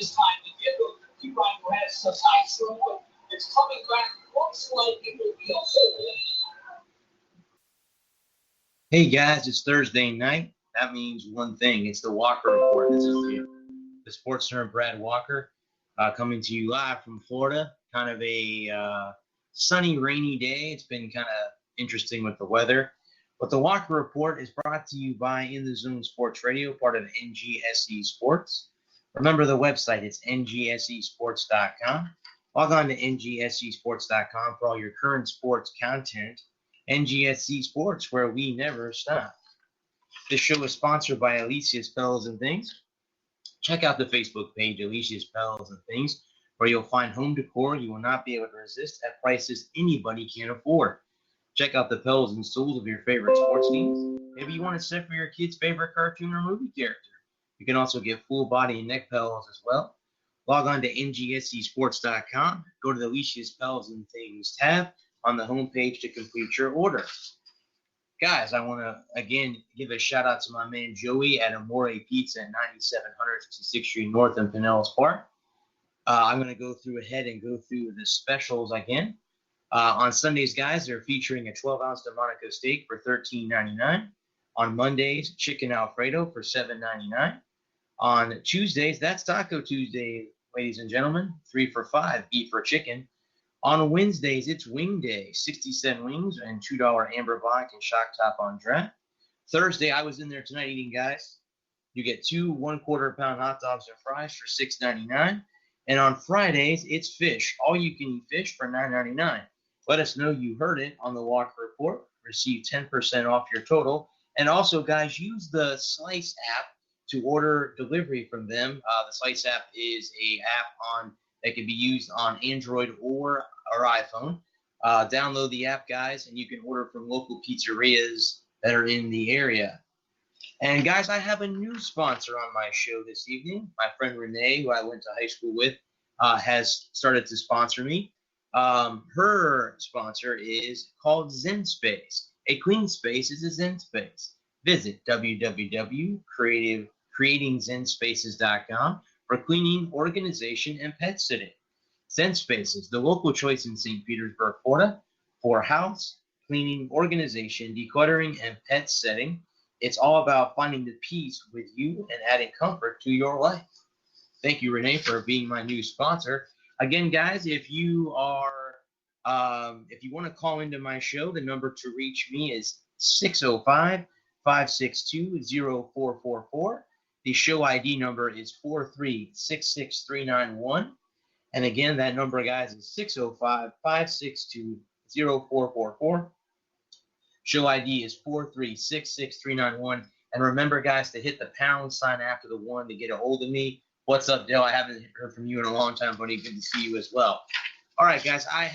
this time to give the rookie Ryan who has some nice room. It's coming back. Looks like it will be a hole. Hey guys, it's Thursday night. That means one thing. It's the Walker Report. This is the sports center, Brad Walker, coming to you live from Florida. Kind of a sunny, rainy day. It's been kind of interesting with the weather. But the Walker Report is brought to you by In the Zone Sports Radio, part of NGSE Sports. Remember the website. It's ngsesports.com. Log on to ngsesports.com for all your current sports content. NGSE Sports, where we never stop. This show is sponsored by Alicia's Pells and Things. Check out the Facebook page, Alicia's Pells and Things, where you'll find home decor you will not be able to resist at prices anybody can afford. Check out the pells and stools of your favorite sports teams. Maybe you want to set for your kid's favorite cartoon or movie character. You can also get full body and neck pells as well. Log on to ngsesports.com. Go to the Alicia's Pells and Things tab on the homepage to complete your order. Guys, I want to, again, give a shout-out to my man Joey at Amore Pizza at 9700 66th Street North in Pinellas Park. I'm going to go through the specials again. On Sundays, guys, they're featuring a 12-ounce Delmonico steak for $13.99. On Mondays, chicken Alfredo for $7.99. On Tuesdays, that's Taco Tuesday, ladies and gentlemen, 3 for $5, beef or chicken. On Wednesdays, it's Wing Day, 60-cent wings and $2 Amber Vodka and Shock Top on draft. Thursday, I was in there tonight eating, guys. You get 2 1/4-pound hot dogs and fries for $6.99. And on Fridays, it's fish, all-you-can-eat fish for $9.99. Let us know you heard it on the Walker Report. Receive 10% off your total. And also, guys, use the Slice app to order delivery from them. The Slice app is an app that can be used on Android or iPhone. Download the app, guys, and you can order from local pizzerias that are in the area. And, guys, I have a new sponsor on my show this evening. My friend Renee, who I went to high school with, has started to sponsor me. Her sponsor is called Zen Space. A clean space is a Zen space. Visit www.creatingzenspaces.com for cleaning, organization, and pet sitting. Zen Spaces, the local choice in St. Petersburg, Florida, for house, cleaning, organization, decluttering, and pet setting. It's all about finding the peace with you and adding comfort to your life. Thank you, Renee, for being my new sponsor. Again, guys, if you want to call into my show, the number to reach me is 605-562-0444. The show ID number is 4366391. And again, that number, guys, is 605-562-0444. Show ID is 4366391. And remember, guys, to hit the pound sign after the 1 to get a hold of me. What's up, Dale? I haven't heard from you in a long time, buddy. Good to see you as well. All right, guys, I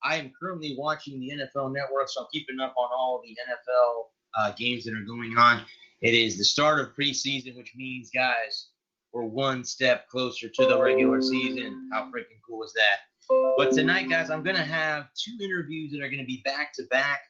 am currently watching the NFL Network, so I'm keeping up on all the NFL games that are going on. It is the start of preseason, which means, guys, we're one step closer to the regular season. How freaking cool is that? But tonight, guys, I'm going to have 2 interviews that are going to be back-to-back.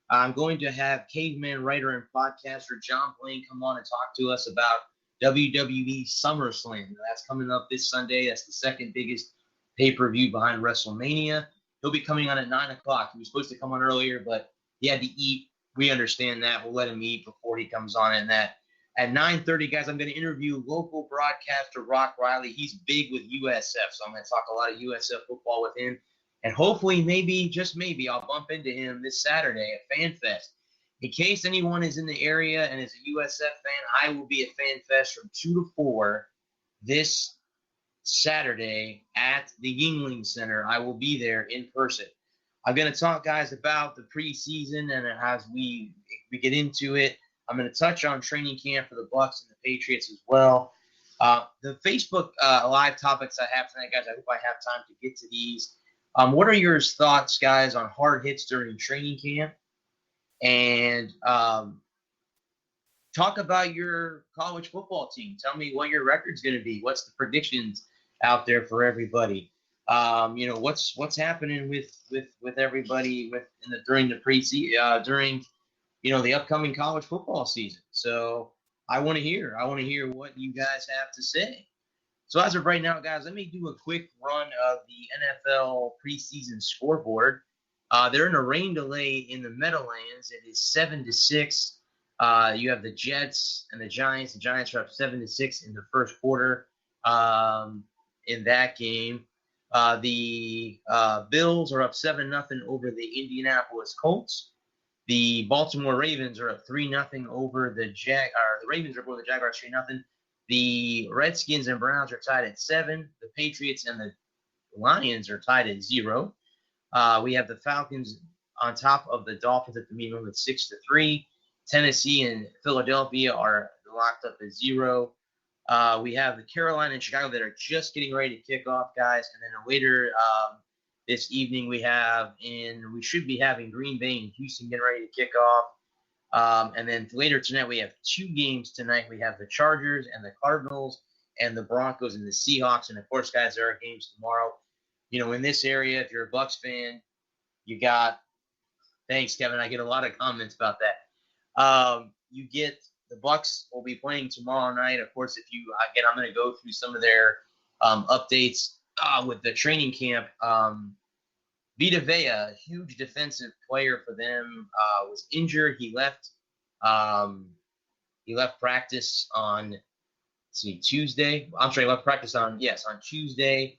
I'm going to have caveman writer and podcaster Jon Blayne come on and talk to us about WWE Summerslam. That's coming up this Sunday. That's the second biggest pay-per-view behind WrestleMania. He'll be coming on at 9 o'clock. He was supposed to come on earlier, but he had to eat. We understand that. We'll let him eat before he comes on. And that at 9:30, guys, I'm going to interview local broadcaster Rock Riley. He's big with USF, so I'm going to talk a lot of USF football with him. And hopefully, maybe, just maybe, I'll bump into him this Saturday at Fan Fest. In case anyone is in the area and is a USF fan, I will be at Fan Fest from 2 to 4 this Saturday at the Yuengling Center. I will be there in person. I'm going to talk, guys, about the preseason, and as we get into it, I'm going to touch on training camp for the Bucs and the Patriots as well. The Facebook live topics I have tonight, guys, I hope I have time to get to these. What are your thoughts, guys, on hard hits during training camp? And talk about your college football team. Tell me what your record's going to be. What's the predictions out there for everybody? What's happening with everybody during the preseason, during the upcoming college football season. So I want to hear what you guys have to say. So as of right now, guys, let me do a quick run of the NFL preseason scoreboard. They're in a rain delay in the Meadowlands. It is 7-6. You have the Jets and the Giants. The Giants are up 7-6 in the first quarter in that game. The Bills are up 7-0 over the Indianapolis Colts. The Baltimore Ravens are up 3-0 over the Ravens are over the Jaguars 3-0. The Redskins and Browns are tied at 7. The Patriots and the Lions are tied at 0. We have the Falcons on top of the Dolphins at the meeting with 6-3. Tennessee and Philadelphia are locked up at 0. We have the Carolina and Chicago that are just getting ready to kick off, guys. And then later this evening we should be having Green Bay and Houston getting ready to kick off. And then later tonight, we have 2 games tonight. We have the Chargers and the Cardinals and the Broncos and the Seahawks. And, of course, guys, there are games tomorrow. In this area, if you're a Bucs fan, you got – thanks, Kevin. I get a lot of comments about that. You get – the Bucs will be playing tomorrow night. Of course, I'm going to go through some of their updates with the training camp. Vita Vea, a huge defensive player for them, was injured. He left practice on Tuesday. He left practice on Tuesday.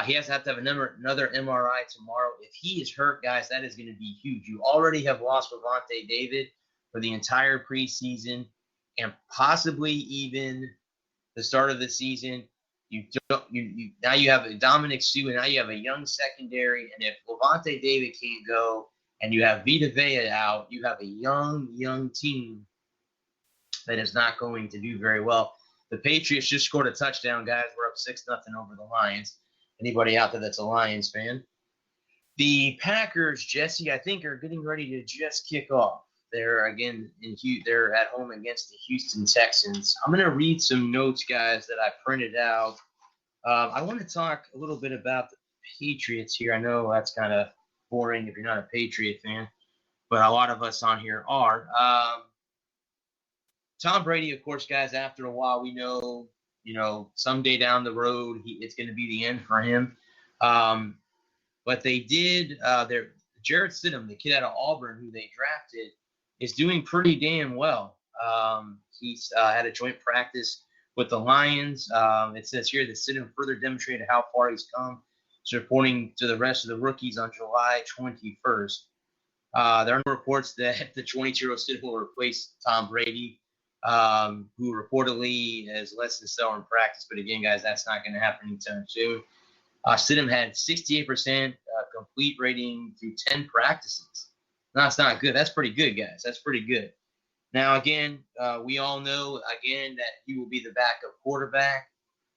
He has to have another MRI tomorrow. If he is hurt, guys, that is going to be huge. You already have lost Lavonte David for the entire preseason and possibly even the start of the season. Now you have Dominic Sue, and now you have a young secondary. And if Lavonte David can't go, and you have Vita Vea out, you have a young team that is not going to do very well. The Patriots just scored a touchdown, guys. We're up 6-0 over the Lions. Anybody out there that's a Lions fan? The Packers, Jesse, I think are getting ready to just kick off. They're they're at home against the Houston Texans. I'm going to read some notes, guys, that I printed out. I want to talk a little bit about the Patriots here. I know that's kind of boring if you're not a Patriot fan, but a lot of us on here are. Tom Brady, of course, guys, after a while, we know, someday down the road, it's going to be the end for him. But they did, Jarrett Stidham, the kid out of Auburn who they drafted, is doing pretty damn well. He's had a joint practice with the Lions. It says here that Stidham further demonstrated how far he's come. So reporting to the rest of the rookies on July 21st. There are reports that the 22-year-old Stidham will replace Tom Brady, who reportedly is less than stellar in practice. But again, guys, that's not going to happen anytime soon. Stidham had 68% complete rating through 10 practices. No, that's not good. That's pretty good, guys. That's pretty good. Now, again, we all know, again, that he will be the backup quarterback.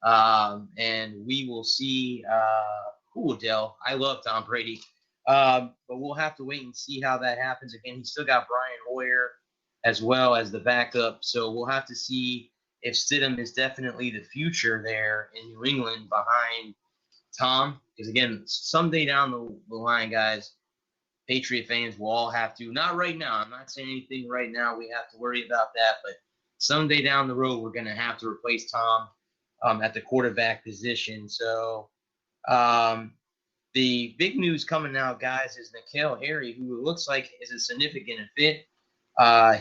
And we will see Odell. I love Tom Brady. But we'll have to wait and see how that happens. Again, he's still got Brian Hoyer as well as the backup. So we'll have to see if Stidham is definitely the future there in New England behind Tom. Because, again, someday down the line, guys, Patriot fans will all have to, not right now, I'm not saying anything right now, we have to worry about that, but someday down the road, we're going to have to replace Tom at the quarterback position. So the big news coming out, guys, is N'Keal Harry, who looks like is a significant fit.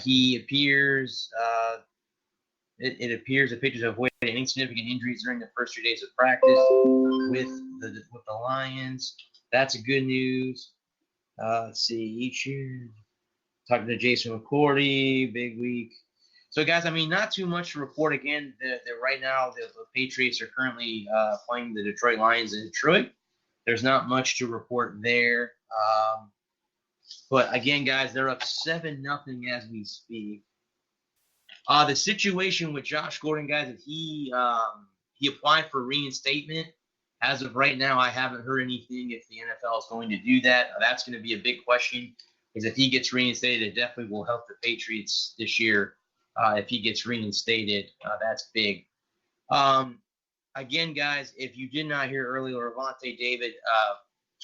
He appears, it appears the Patriots have avoided any significant injuries during the first 3 days of practice with the Lions. That's good news. Let's see, each year, talking to Jason McCourty, big week. So, guys, I mean, not too much to report. Again, right now, the Patriots are currently playing the Detroit Lions in Detroit. There's not much to report there. But, again, guys, they're up 7-0 as we speak. The situation with Josh Gordon, guys, if he applied for reinstatement. As of right now, I haven't heard anything if the NFL is going to do that. That's going to be a big question, because if he gets reinstated, it definitely will help the Patriots this year. If he gets reinstated, that's big. Again, guys, if you did not hear earlier, Lavonte David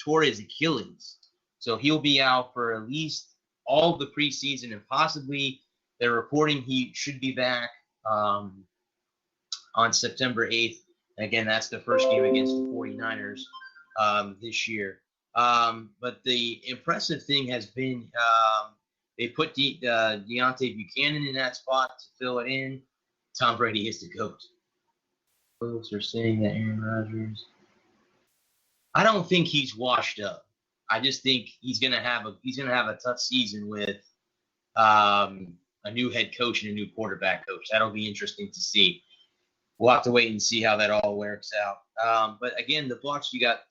tore his Achilles. So he'll be out for at least all of the preseason, and possibly they're reporting he should be back on September 8th Again, that's the first game against the 49ers this year. But the impressive thing has been they put Deontay Buchanan in that spot to fill it in. Tom Brady is the GOAT. Folks are saying that Aaron Rodgers. I don't think he's washed up. I just think he's gonna have a tough season with a new head coach and a new quarterback coach. That'll be interesting to see. We'll have to wait and see how that all works out. But again, the Bucs, you got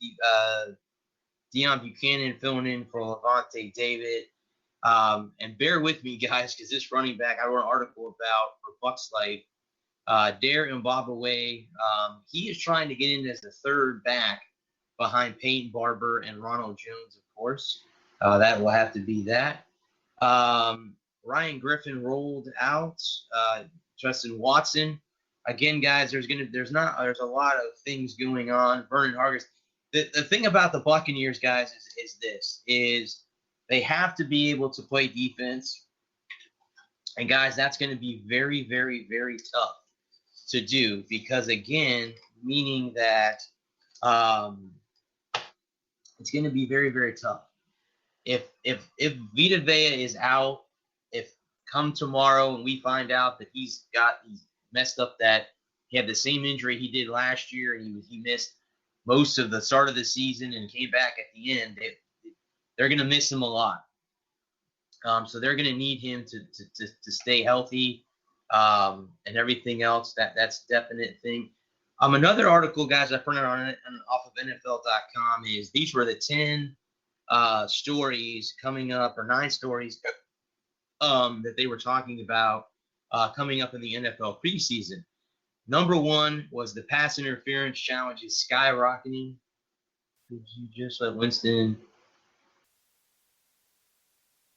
Deion Buchanan filling in for Levante David. And bear with me, guys, because this running back I wrote an article about for Bucs Life. Dare Mbabaway, he is trying to get in as the third back behind Peyton Barber and Ronald Jones, of course. That will have to be that. Ryan Griffin rolled out. Justin Watson. Again, guys, there's a lot of things going on. Vernon Hargis. The thing about the Buccaneers, guys, is they have to be able to play defense. And guys, that's going to be very, very, very tough to do because, again, meaning that it's going to be very, very tough. If Vita Vea is out, if come tomorrow and we find out that he's messed up, that he had the same injury he did last year and he missed most of the start of the season and came back at the end, they're going to miss him a lot. So they're going to need him to stay healthy and everything else. That's a definite thing. Another article, guys, I printed off of NFL.com is these were the 10 stories coming up, or 9 stories that they were talking about coming up in the NFL preseason. Number 1 was the pass interference challenge is skyrocketing. Could you just let Winston?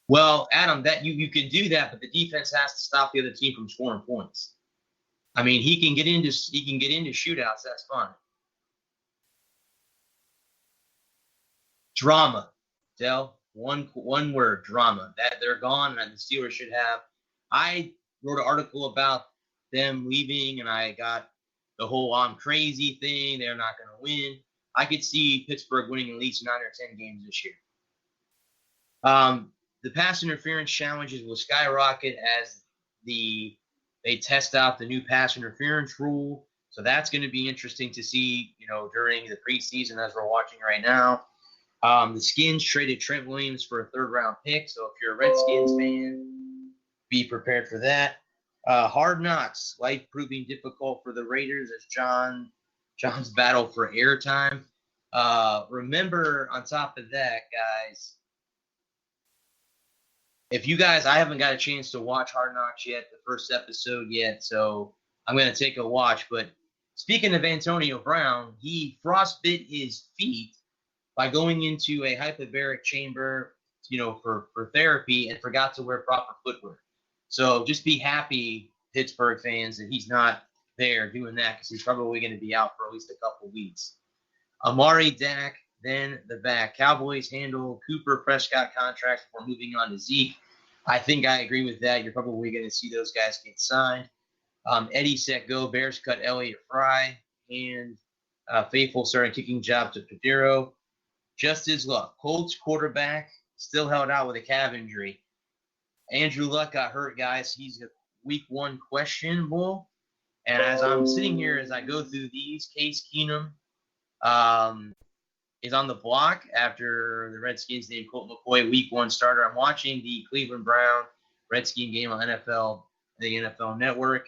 Well, Adam, that you can do that, but the defense has to stop the other team from scoring points. I mean, he can get into shootouts. That's fine. Drama, Del. One word, drama. That they're gone, and the Steelers should have. I wrote an article about them leaving, and I got the whole "I'm crazy" thing. They're not going to win. I could see Pittsburgh winning at least 9 or 10 games this year. The pass interference challenges will skyrocket as they test out the new pass interference rule. So that's going to be interesting to see, during the preseason as we're watching right now. The Skins traded Trent Williams for a 3rd-round pick. So if you're a Redskins fan, be prepared for that. Hard Knocks, life proving difficult for the Raiders as John's battle for airtime. Remember, on top of that, guys, if you guys, I haven't got a chance to watch Hard Knocks yet, the first episode yet, so I'm going to take a watch. But speaking of Antonio Brown, he frostbit his feet by going into a hyperbaric chamber, for therapy and forgot to wear proper footwear. So just be happy, Pittsburgh fans, that he's not there doing that because he's probably going to be out for at least a couple weeks. Amari Dak, then the back. Cowboys handle Cooper Prescott contract before moving on to Zeke. I think I agree with that. You're probably going to see those guys get signed. Eddie set go. Bears cut Elliott Fry. And Faithful started kicking job to Padero. Just his luck. Colts quarterback still held out with a calf injury. Andrew Luck got hurt, guys. He's a week 1 questionable. And as I'm sitting here, as I go through these, Case Keenum is on the block after the Redskins named Colt McCoy week 1 starter. I'm watching the Cleveland Brown Redskin game on the NFL Network.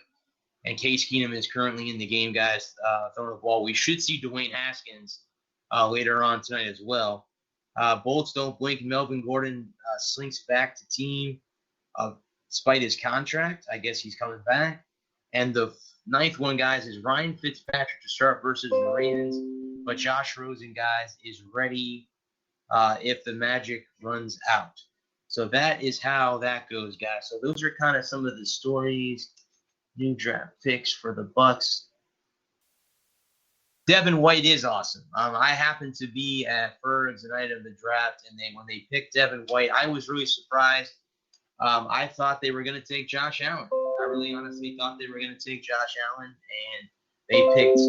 And Case Keenum is currently in the game, guys, throwing the ball. We should see Dwayne Haskins later on tonight as well. Bolts don't blink. Melvin Gordon slinks back to team despite his contract. I guess he's coming back. And the 9th one, guys, is Ryan Fitzpatrick to start versus the Ravens. But Josh Rosen, guys, is ready if the magic runs out. So that is how that goes, guys. So those are kind of some of the stories, new draft picks for the Bucs. Devin White is awesome. I happened to be at Ferg's the night of the draft, and when they picked Devin White, I was really surprised. I thought they were going to take Josh Allen. I really honestly thought they were going to take Josh Allen, and they picked